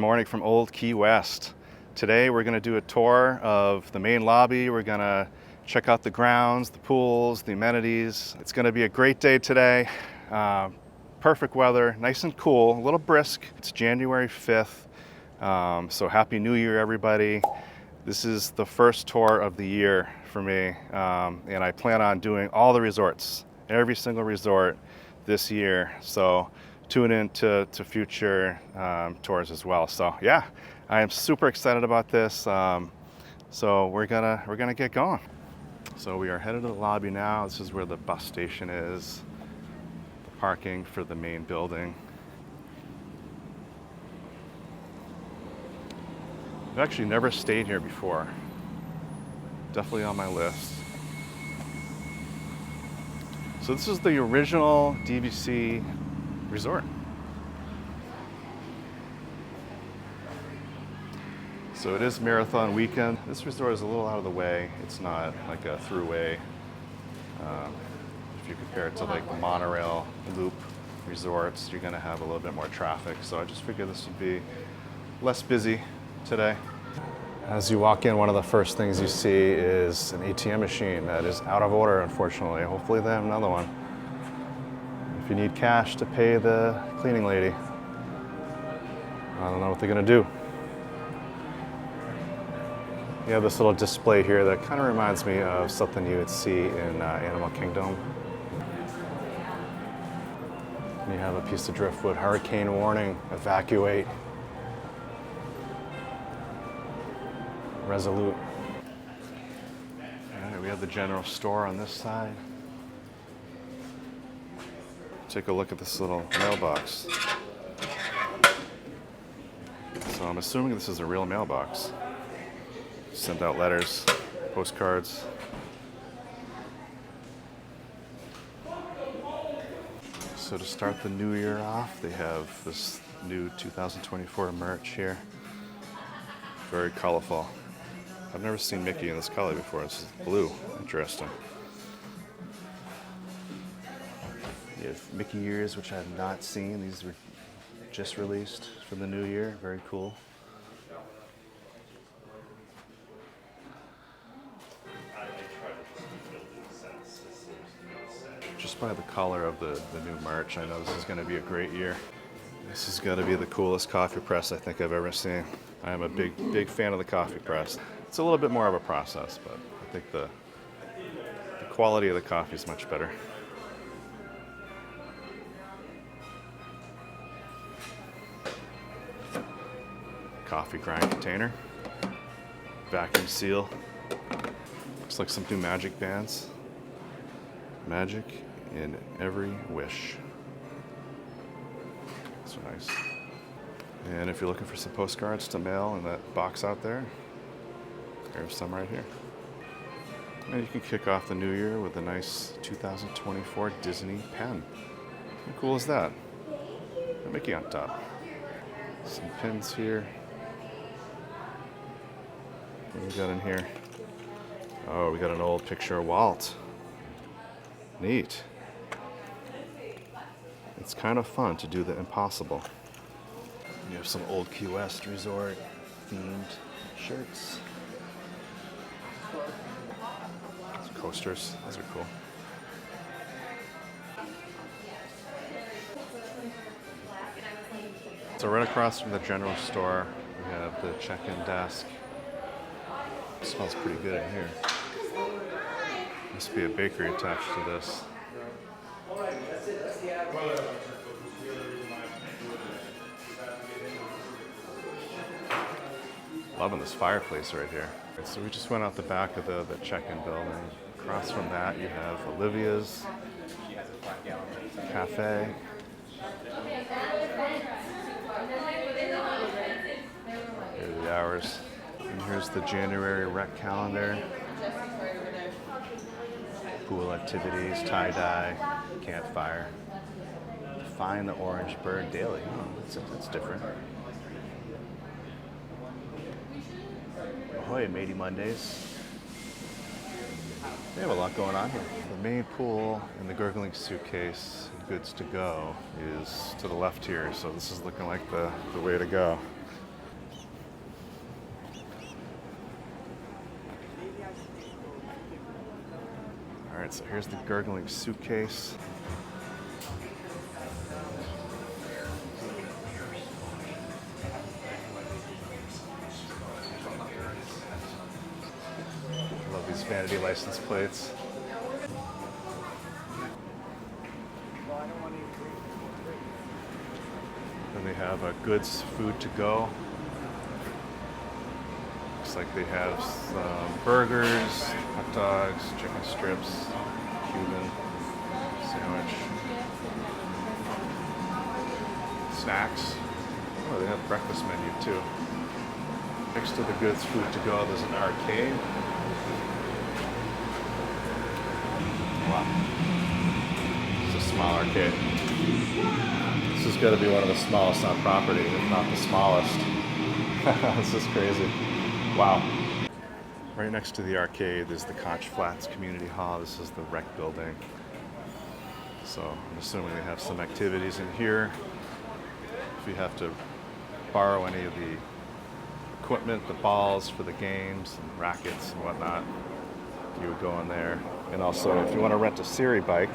morning from Old Key West. Today we're going to do a tour of the main lobby. We're going to check out the grounds, the pools, the amenities. It's going to be a great day today. Perfect weather, nice and cool, a little brisk. It's January 5th, so Happy New Year, everybody. This is the first tour of the year for me, and I plan on doing all the resorts, every single resort this year. So tune in to future tours as well. So yeah, I am super excited about this. So we're gonna get going. So we are headed to the lobby now. This is where the bus station is, the parking for the main building. I've actually never stayed here before. Definitely on my list. So this is the original DVC Resort. So it is marathon weekend. This resort is a little out of the way. It's not like a throughway. If you compare it to like the monorail loop resorts, you're gonna have a little bit more traffic. So I just figured this would be less busy today. As you walk in, one of the first things you see is an ATM machine that is out of order, unfortunately. Hopefully they have another one. If you need cash to pay the cleaning lady, I don't know what they're gonna do. You have this little display here that kind of reminds me of something you would see in Animal Kingdom. And you have a piece of driftwood, hurricane warning, evacuate. Resolute. All right, we have the general store on this side. Take a look at this little mailbox. So I'm assuming this is a real mailbox. Send out letters, postcards. So to start the new year off, they have this new 2024 merch here. Very colorful. I've never seen Mickey in this color before. It's blue. Interesting. You have Mickey ears, which I have not seen. These were just released for the new year. Very cool. Just by the color of the new merch, I know this is going to be a great year. This is going to be the coolest coffee press I think I've ever seen. I am a big fan of the coffee press. It's a little bit more of a process, but I think the quality of the coffee is much better. Coffee grind container. Vacuum seal. Looks like some new magic bands. Magic in every wish. So nice. And if you're looking for some postcards to mail in that box out there, there's some right here. And you can kick off the new year with a nice 2024 Disney pen. How cool is that? A Mickey on top. Some pins here. What do we got in here? Oh, we got an old picture of Walt. Neat. It's kind of fun to do the impossible. You have some Old Key West Resort themed shirts. Some coasters, those are cool. So right across from the general store, we have the check-in desk. It smells pretty good in here. Must be a bakery attached to this. Loving this fireplace right here. So we just went out the back of the check-in building. Across from that you have Olivia's Cafe. Here are the hours. And here's the January rec calendar. Pool activities, tie-dye, campfire. Find the orange bird daily. Oh, that's different. Ahoy, matey Mondays. They have a lot going on here. The main pool and the gurgling suitcase, goods to go, is to the left here. So this is looking like the way to go. All right, so here's the gurgling suitcase. Love these vanity license plates. Then they have goods, food to go. Looks like they have some burgers, hot dogs, chicken strips, Cuban sandwich, snacks. Oh, they have breakfast menu too. Next to the goods, food to go, there's an arcade. Wow. It's a small arcade. This has got to be one of the smallest on property, if not the smallest. This is crazy. Wow. Right next to the arcade is the Conch Flats Community Hall. This is the rec building. So I'm assuming they have some activities in here. If you have to borrow any of the equipment, the balls for the games and rackets and whatnot, you would go in there. And also, if you want to rent a Siri bike,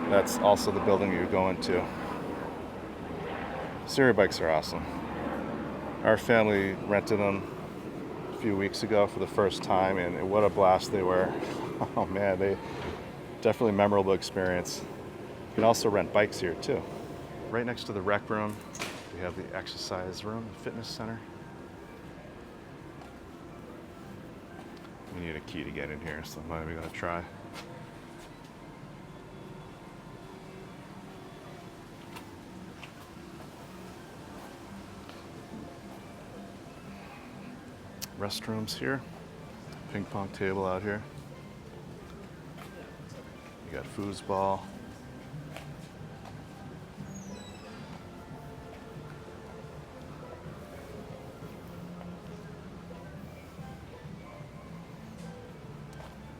that's also the building you go into. Siri bikes are awesome. Our family rented them a few weeks ago for the first time, and what a blast they were. Oh man, they definitely a memorable experience. You can also rent bikes here too. Right next to the rec room, we have the exercise room, the fitness center. We need a key to get in here, so I'm not even gonna try. Restrooms here, ping pong table out here. You got foosball.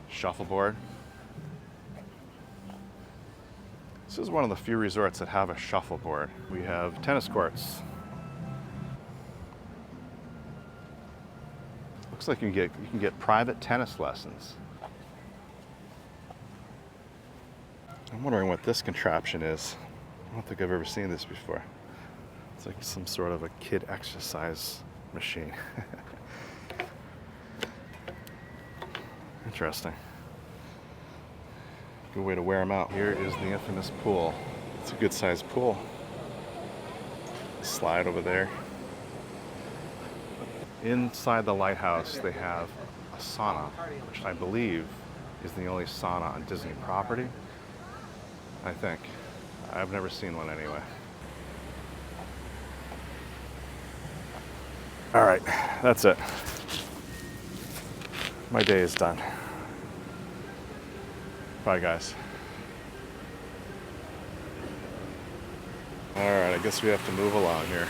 Shuffleboard. This is one of the few resorts that have a shuffleboard. We have tennis courts. Looks like you can get private tennis lessons. I'm wondering what this contraption is. I don't think I've ever seen this before. It's like some sort of a kid exercise machine. Interesting. Good way to wear them out. Here is the infamous pool. It's a good sized pool. Slide over there. Inside the lighthouse, they have a sauna, which I believe is the only sauna on Disney property. I think. I've never seen one anyway. All right, that's it. My day is done. Bye, guys. All right, I guess we have to move along here.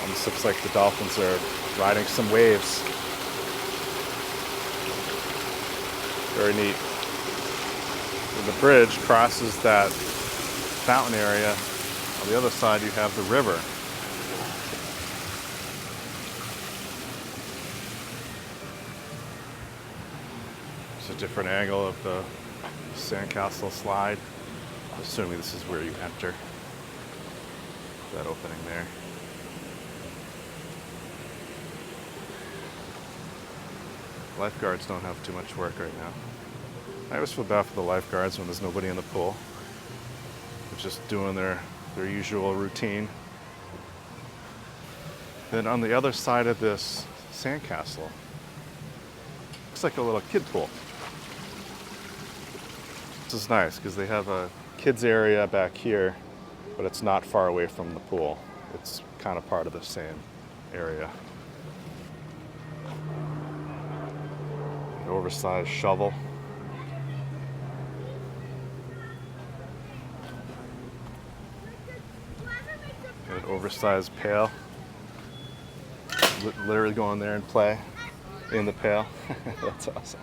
This looks like the dolphins are riding some waves. Very neat. And the bridge crosses that fountain area. On the other side, you have the river. It's a different angle of the sandcastle slide. I'm assuming this is where you enter. That opening there. Lifeguards don't have too much work right now. I always feel bad for the lifeguards when there's nobody in the pool. They're just doing their usual routine. Then on the other side of this sandcastle, looks like a little kid pool. This is nice because they have a kids area back here, but it's not far away from the pool. It's kind of part of the same area. Oversized shovel. Got an oversized pail. Literally go in there and play in the pail. That's awesome.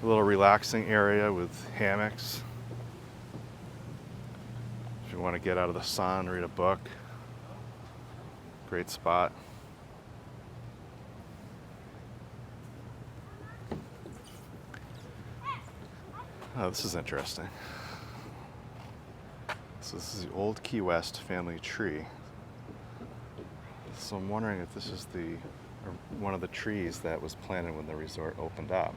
A little relaxing area with hammocks. If you want to get out of the sun, read a book. Great spot. Oh, this is interesting. So this is the old Key West family tree. So I'm wondering if this is one of the trees that was planted when the resort opened up.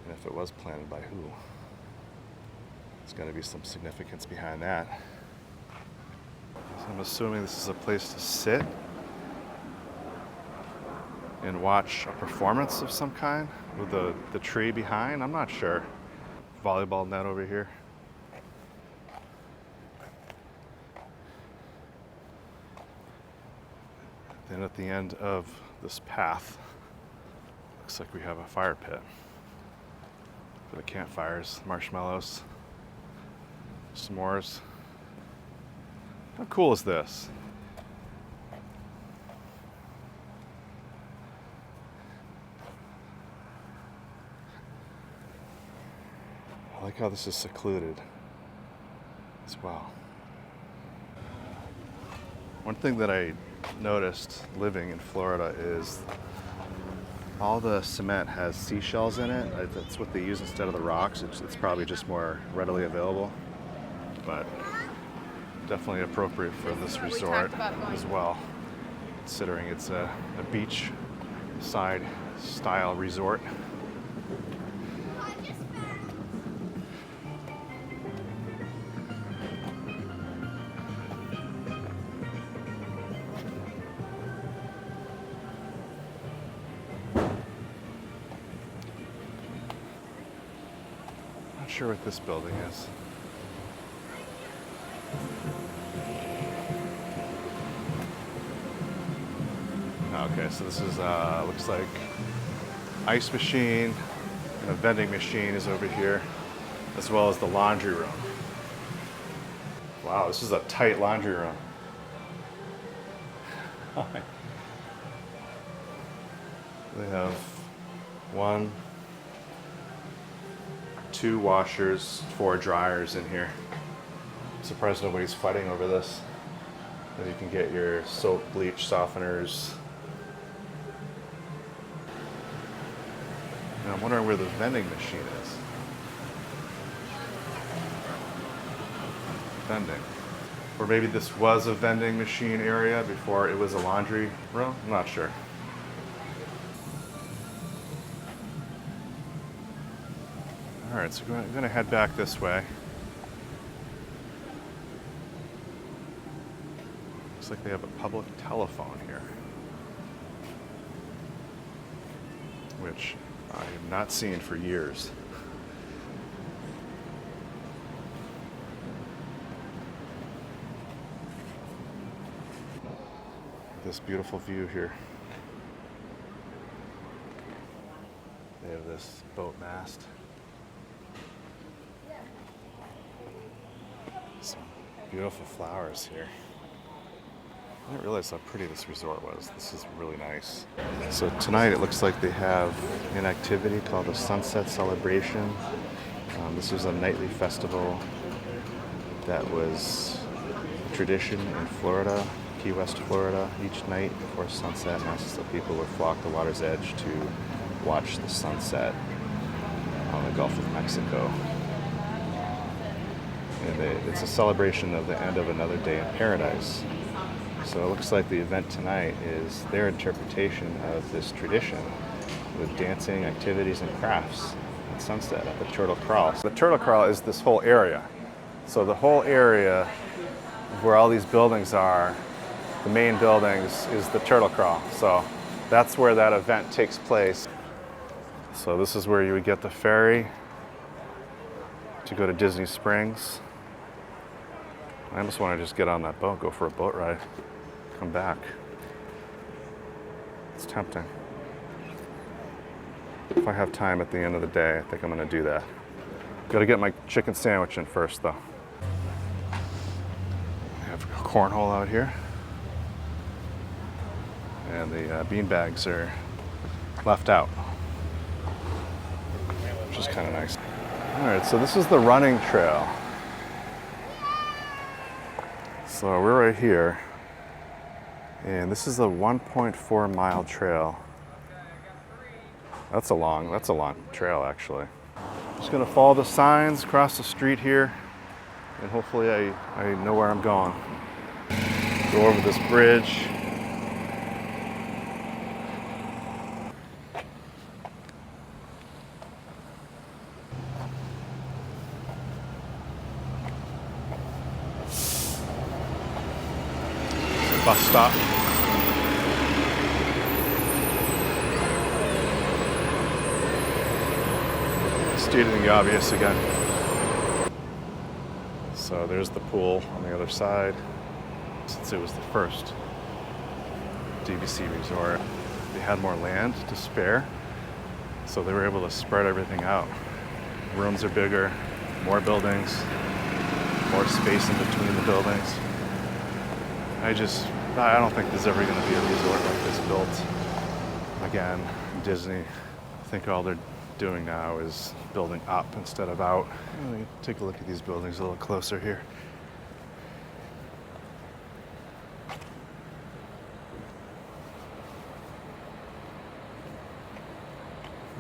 And if it was planted by who. There's got to be some significance behind that. So I'm assuming this is a place to sit and watch a performance of some kind with the tree behind. I'm not sure. Volleyball net over here. Then at the end of this path, looks like we have a fire pit for the campfires, marshmallows, s'mores. How cool is this? I like how this is secluded as well. One thing that I noticed living in Florida is all the cement has seashells in it. That's what they use instead of the rocks. It's probably just more readily available, but definitely appropriate for this resort as well, considering it's a beach side style resort. Not sure what this building is. Okay, so this is looks like ice machine and a vending machine is over here, as well as the laundry room. Wow, this is a tight laundry room. They have 1, 2 washers, 4 dryers in here. I'm surprised nobody's fighting over this. And you can get your soap, bleach, softeners. And I'm wondering where the vending machine is. Vending. Or maybe this was a vending machine area before it was a laundry room? I'm not sure. All right, so we're going to head back this way. Looks like they have a public telephone here, which I have not seen for years. This beautiful view here. They have this boat mast. Some beautiful flowers here. I didn't realize how pretty this resort was. This is really nice. So tonight it looks like they have an activity called the Sunset Celebration. This was a nightly festival that was a tradition in Florida, Key West, Florida. Each night before sunset, masses of people would flock to the water's edge to watch the sunset on the Gulf of Mexico. And it's a celebration of the end of another day in paradise. So it looks like the event tonight is their interpretation of this tradition with dancing, activities, and crafts at sunset at the Turtle Crawl. The Turtle Crawl is this whole area. So the whole area where all these buildings are, the main buildings, is the Turtle Crawl. So that's where that event takes place. So this is where you would get the ferry to go to Disney Springs. I almost want to just get on that boat, go for a boat ride, come back. It's tempting. If I have time at the end of the day, I think I'm going to do that. Gotta get my chicken sandwich in first, though. I have a cornhole out here. And the bean bags are left out, which is kind of nice. All right, so this is the running trail. So we're right here, and this is a 1.4 mile trail. That's a long trail, actually. Just gonna follow the signs across the street here, and hopefully I know where I'm going. Go over this bridge. Bus stop. Stating the obvious again. So there's the pool on the other side. Since it was the first DVC resort, they had more land to spare, so they were able to spread everything out. Rooms are bigger, more buildings, more space in between the buildings. I don't think there's ever going to be a resort like this built again. Disney, I think all they're doing now is building up instead of out. Let me take a look at these buildings a little closer here.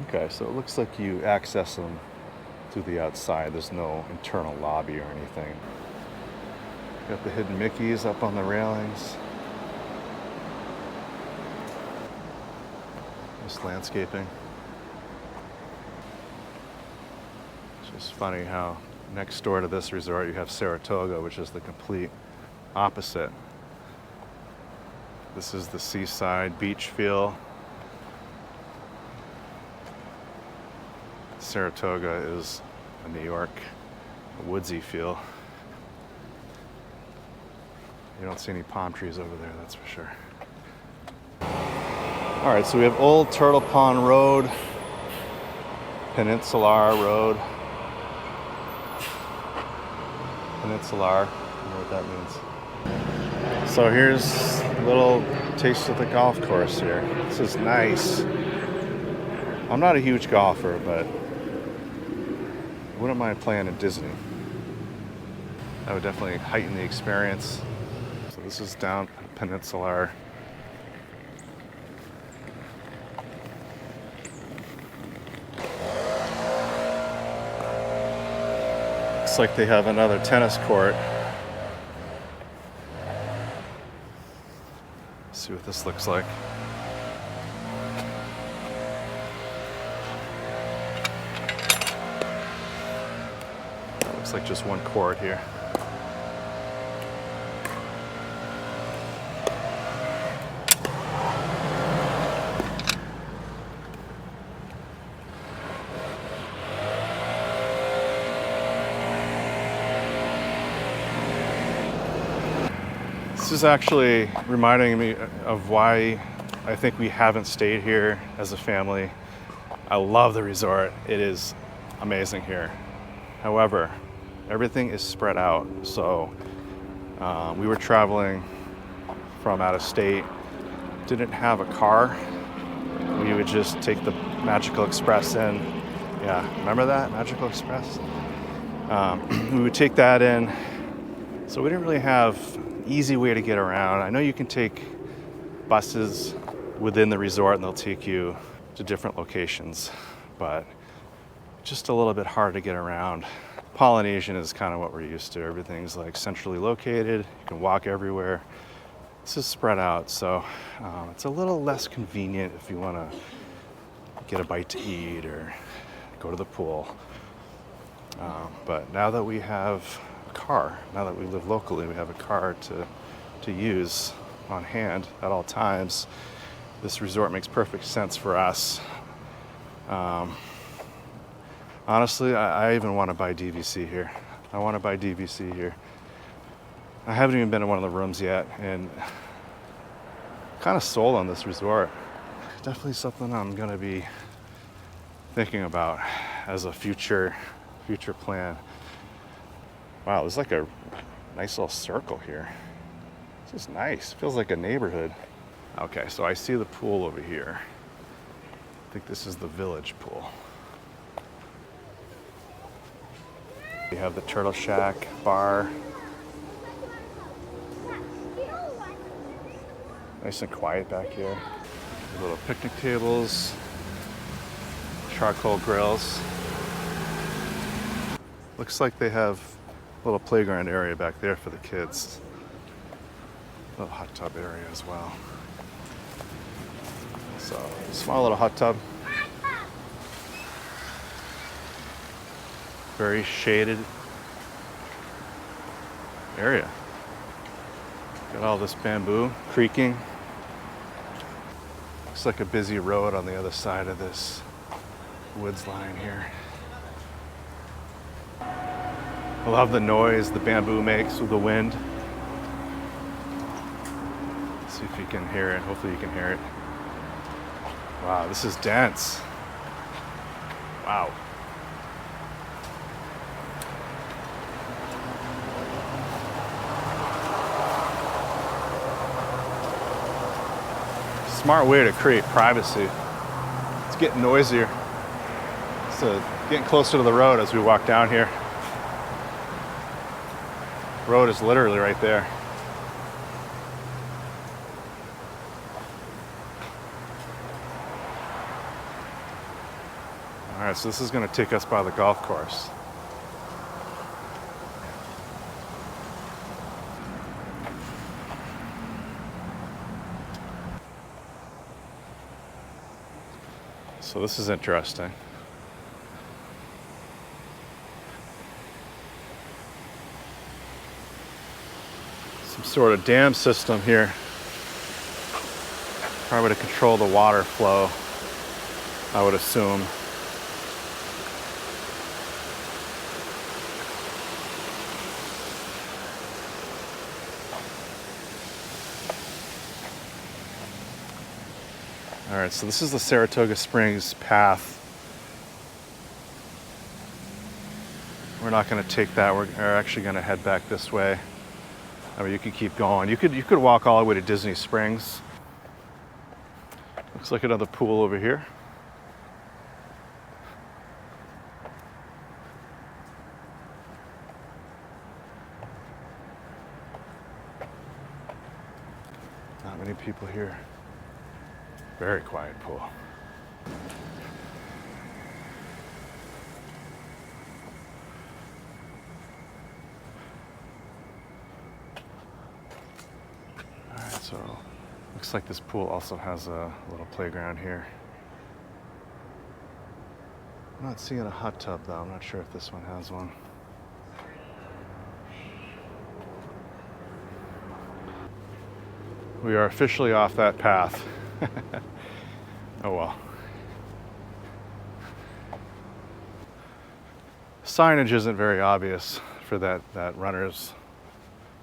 Okay, so it looks like you access them through the outside. There's no internal lobby or anything. Got the hidden Mickeys up on the railings. Nice landscaping. It's just funny how next door to this resort you have Saratoga, which is the complete opposite. This is the seaside beach feel. Saratoga is a New York woodsy feel. You don't see any palm trees over there, that's for sure. All right, so we have Old Turtle Pond Road, Peninsular Road. Peninsular, I don't know what that means. So here's a little taste of the golf course here. This is nice. I'm not a huge golfer, but I wouldn't mind playing at Disney. That would definitely heighten the experience. So this is down Peninsular. Looks like they have another tennis court. Let's see what this looks like. That looks like just one court here. This is actually reminding me of why I think we haven't stayed here as a family. I love the resort. It is amazing here. However, everything is spread out. So we were traveling from out of state, didn't have a car. We would just take the Magical Express in. Yeah, remember that, Magical Express? We would take that in. So we didn't really have easy way to get around. I know you can take buses within the resort and they'll take you to different locations, but just a little bit hard to get around. Polynesian is kind of what we're used to. Everything's like centrally located. You can walk everywhere. This is spread out, so it's a little less convenient if you want to get a bite to eat or go to the pool. But now that we have car, now that we live locally, we have a car to use on hand at all times. This resort makes perfect sense for us. Honestly, I even want to buy DVC here. I want to buy DVC here. I haven't even been in one of the rooms yet, and kind of sold on this resort. Definitely something I'm going to be thinking about as a future plan. Wow, there's like a nice little circle here. This is nice. Feels like a neighborhood. Okay, so I see the pool over here. I think this is the village pool. We have the Turtle Shack bar. Nice and quiet back here. Little picnic tables, charcoal grills. Looks like they have a little playground area back there for the kids. A little hot tub area as well. So, small little hot tub. Very shaded area. Got all this bamboo creaking. Looks like a busy road on the other side of this woods line here. I love the noise the bamboo makes with the wind. Let's see if you can hear it. Hopefully you can hear it. Wow, this is dense. Wow. Smart way to create privacy. It's getting noisier. So getting closer to the road as we walk down here. Road is literally right there. All right, so this is going to take us by the golf course. So this is interesting. Some sort of dam system here. Probably to control the water flow, I would assume. All right, so this is the Saratoga Springs path. We're not going to take that. We're actually going to head back this way. I mean, you could keep going. You could walk all the way to Disney Springs. Looks like another pool over here. Not many people here. Very quiet pool. All right, so looks like this pool also has a little playground here. I'm not seeing a hot tub though. I'm not sure if this one has one. We are officially off that path. Oh well. Signage isn't very obvious for that runner's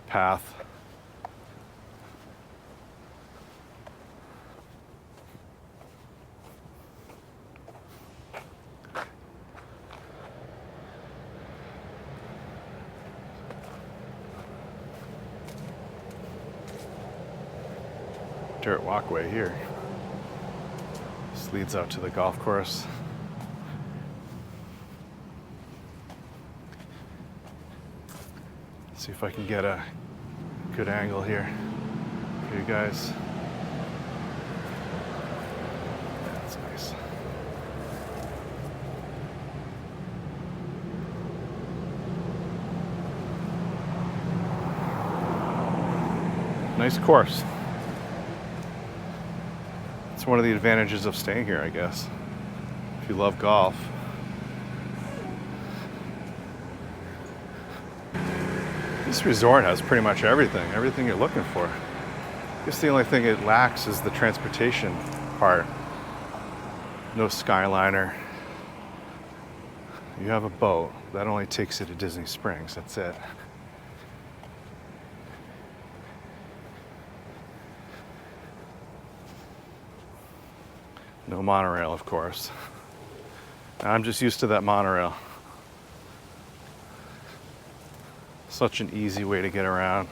path. Dirt walkway here. This leads out to the golf course. See if I can get a good angle here for you guys. That's nice. Nice course. It's one of the advantages of staying here, I guess, if you love golf. This resort has pretty much everything you're looking for. I guess the only thing it lacks is the transportation part. No Skyliner. You have a boat. That only takes you to Disney Springs, that's it. No monorail, of course. I'm just used to that monorail. Such an easy way to get around.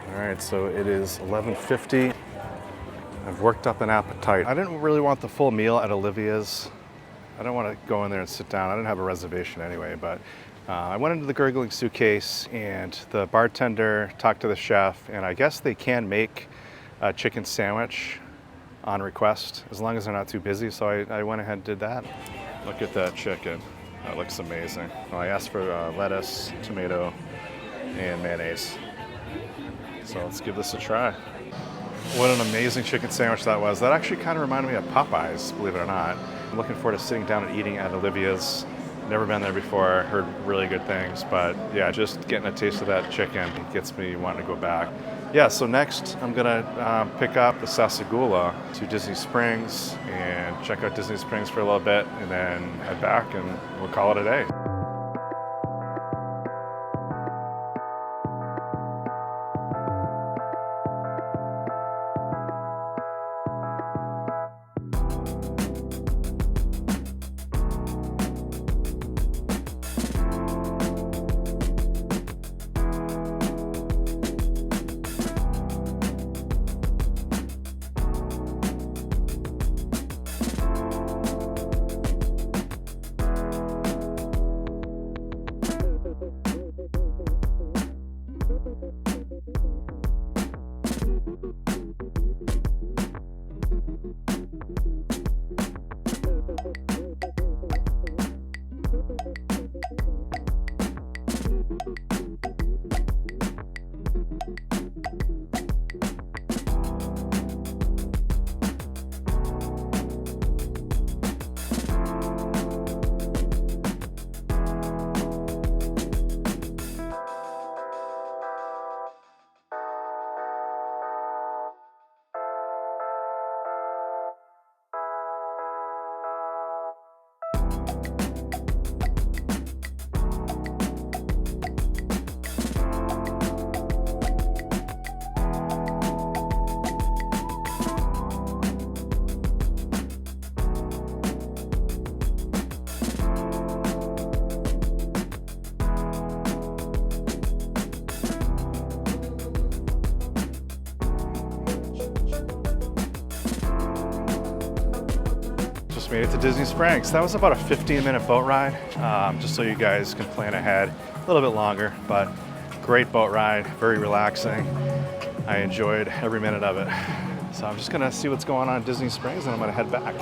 All right, so it is 11:50. I've worked up an appetite. I didn't really want the full meal at Olivia's. I don't want to go in there and sit down. I didn't have a reservation anyway, but I went into the Gurgling Suitcase and the bartender talked to the chef, and I guess they can make a chicken sandwich on request, as long as they're not too busy. So I went ahead and did that. Look at that chicken. That looks amazing. Well, I asked for lettuce, tomato, and mayonnaise. So let's give this a try. What an amazing chicken sandwich that was. That actually kind of reminded me of Popeyes, believe it or not. I'm looking forward to sitting down and eating at Olivia's. Never been there before, heard really good things, but yeah, just getting a taste of that chicken gets me wanting to go back. Yeah, so next I'm gonna pick up the Sasagula to Disney Springs and check out Disney Springs for a little bit and then head back and we'll call it a day. Made it to Disney Springs. That was about a 15-minute boat ride, just so you guys can plan ahead. A little bit longer, but great boat ride, very relaxing. I enjoyed every minute of it. So I'm just gonna see what's going on at Disney Springs and I'm gonna head back.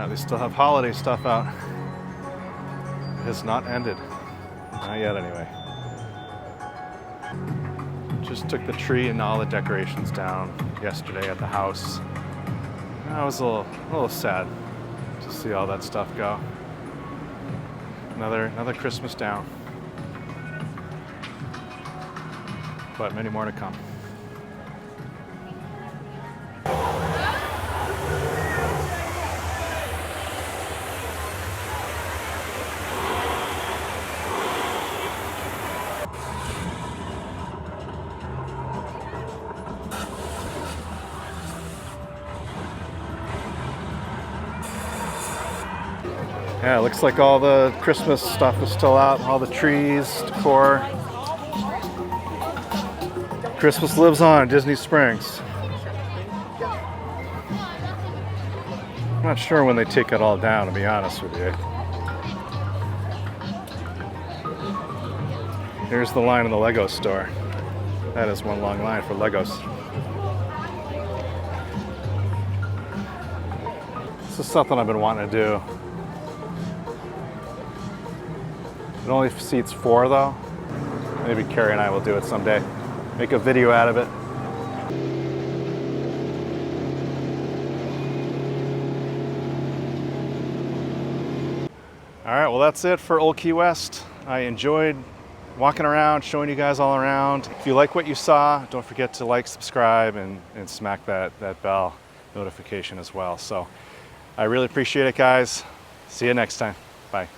They still have holiday stuff out. It has not ended. Not yet anyway. Just took the tree and all the decorations down yesterday at the house. I was a little sad to see all that stuff go. Another Christmas down. But many more to come. Yeah, it looks like all the Christmas stuff is still out, all the trees, decor. Christmas lives on at Disney Springs. I'm not sure when they take it all down, to be honest with you. Here's the line in the Lego store. That is one long line for Legos. This is something I've been wanting to do. It only seats 4 though. Maybe Carrie and I will do it someday. Make a video out of it. All right, well that's it for Old Key West. I enjoyed walking around, showing you guys all around. If you like what you saw, don't forget to like, subscribe, and smack that bell notification as well. So I really appreciate it, guys. See you next time. Bye.